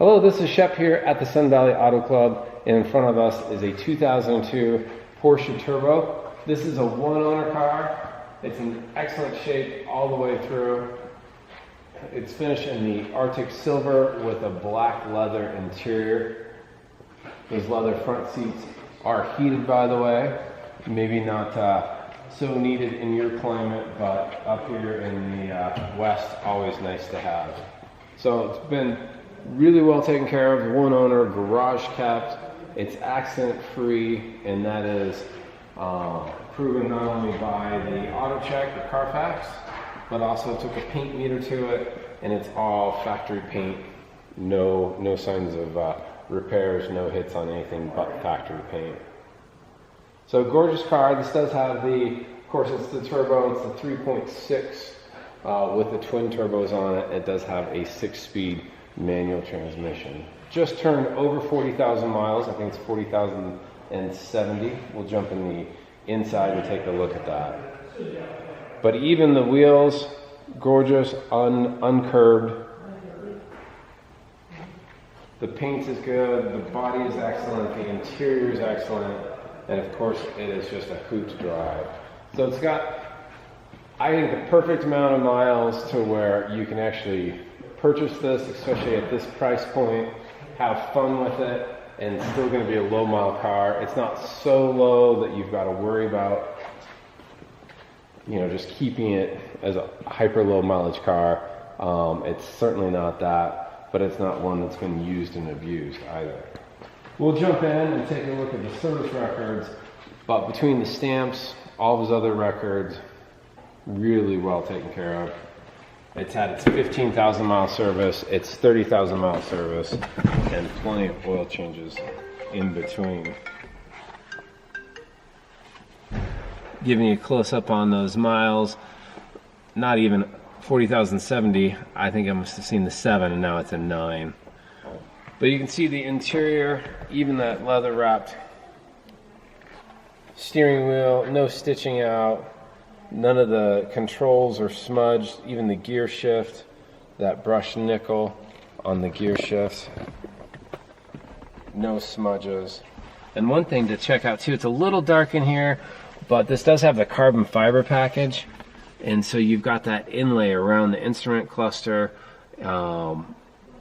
Hello, this is Shep here at the Sun Valley Auto Club, and in front of us is a 2002 Porsche Turbo. This is a one-owner car. It's in excellent shape all the way through. It's finished in the Arctic Silver with a black leather interior. Those leather front seats are heated, by the way. Maybe not so needed in your climate, but up here in the West, always nice to have. So it's been really well taken care of, one owner, garage kept. It's accident free, and that is proven not only by the auto check, the Carfax, but also took a paint meter to it, and it's all factory paint. No signs of repairs, no hits on anything but factory paint. So gorgeous car. This does have of course it's the turbo, it's the 3.6 with the twin turbos on it. It does have a 6-speed manual transmission. Just turned over 40,000 miles. I think it's 40,070. We'll jump in the inside and take a look at that. But even the wheels, gorgeous, uncurbed. The paint is good, the body is excellent, the interior is excellent, and of course it is just a hoot to drive. So it's got, I think, the perfect amount of miles to where you can actually purchase this, especially at this price point, have fun with it, and still going to be a low mile car. It's not so low that you've got to worry about, just keeping it as a hyper low mileage car. It's certainly not that, but it's not one that's been used and abused either. We'll jump in and take a look at the service records, but between the stamps, all of his other records, really well taken care of. It's had its 15,000 mile service, its 30,000 mile service, and plenty of oil changes in between. Giving you a close up on those miles, not even 40,070, I think I must have seen the 7 and now it's a 9. But you can see the interior, even that leather wrapped steering wheel, no stitching out. None of the controls are smudged, even the gear shift, that brushed nickel on the gear shift, no smudges. And one thing to check out too, it's a little dark in here, but this does have the carbon fiber package, and so you've got that inlay around the instrument cluster,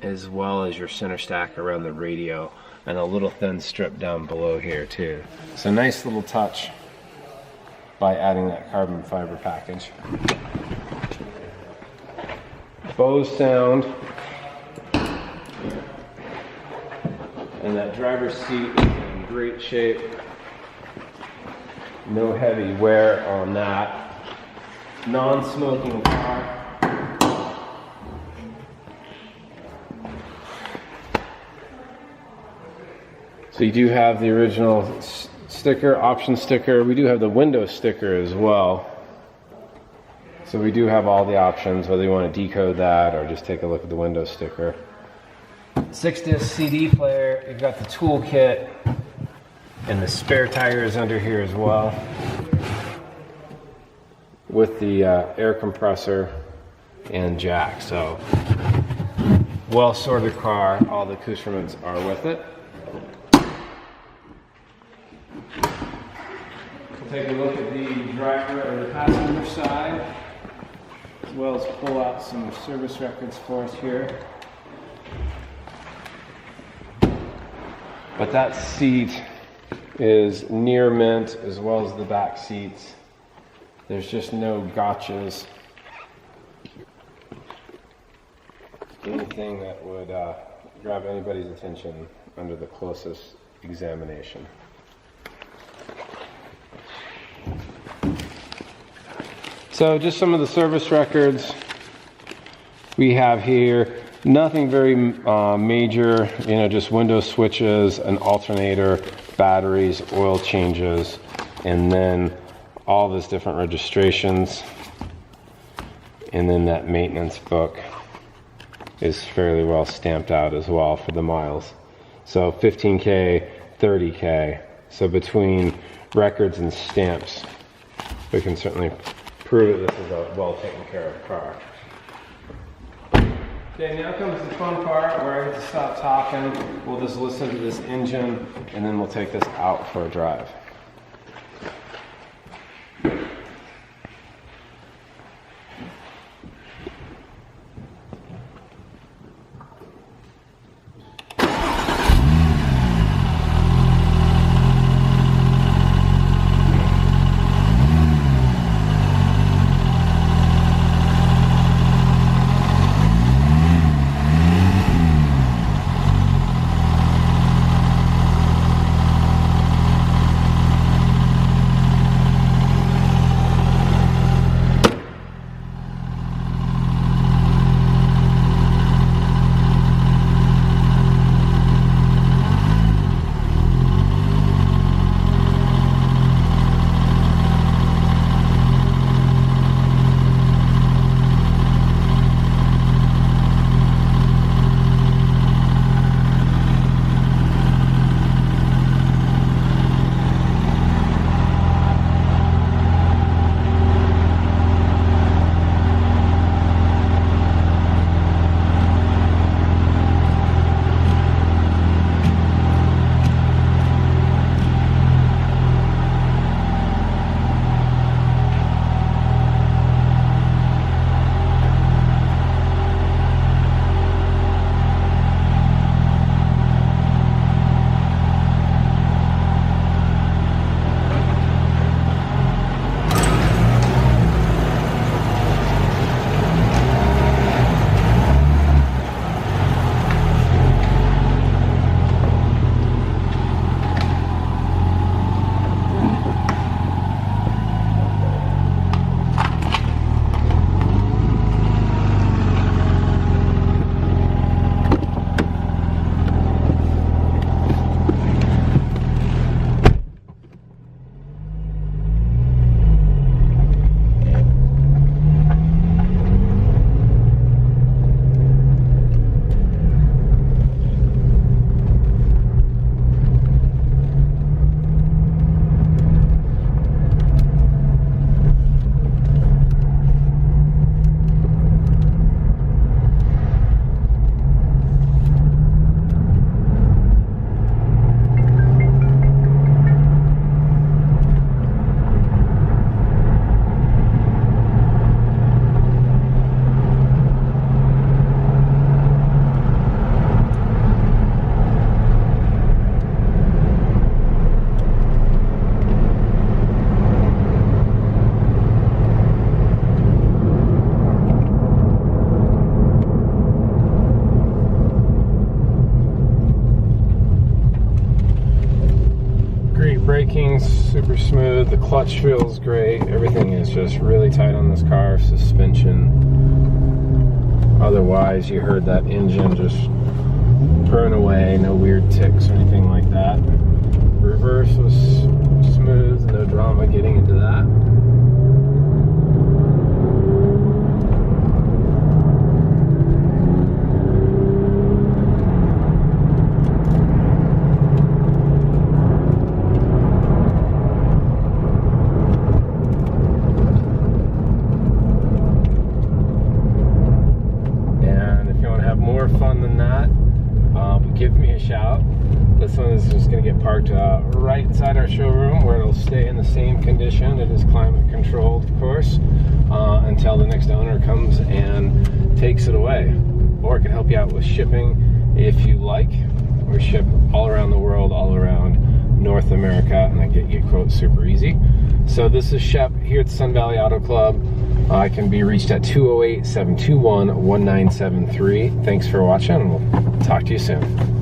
as well as your center stack around the radio, and a little thin strip down below here too. So nice little touch by adding that carbon fiber package. Bose sound, and that driver's seat is in great shape. No heavy wear on that. Non-smoking car. So you do have the original sticker, option sticker. We do have the window sticker as well. So we do have all the options, whether you want to decode that or just take a look at the window sticker. 6-disc CD player. You've got the tool kit, and the spare tire is under here as well, with the air compressor and jack. So well sorted car. All the accoutrements are with it. Take a look at the driver or the passenger side, as well as pull out some service records for us here. But that seat is near mint, as well as the back seats. There's just no gotchas. Anything that would grab anybody's attention under the closest examination. So just some of the service records we have here. Nothing very major, just window switches, an alternator, batteries, oil changes, and then all of his different registrations. And then that maintenance book is fairly well stamped out as well for the miles. So 15K, 30K. So between records and stamps, we can certainly prove that this is a well taken care of car. Okay, now comes the fun part where I get to stop talking. We'll just listen to this engine and then we'll take this out for a drive. Braking's super smooth, the clutch feels great, everything is just really tight on this car, suspension. Otherwise, you heard that engine just purring away, no weird ticks or anything like that. Reverse was smooth, no drama getting into that. Fun than that, give me a shout. This one is just going to get parked right inside our showroom where it'll stay in the same condition. It is climate controlled, of course, until the next owner comes and takes it away. Or it can help you out with shipping if you like. We ship all around the world, all around North America, and I get you quotes super easy. So this is Shep here at the Sun Valley Auto Club. I can be reached at 208-721-1973. Thanks for watching, and we'll talk to you soon.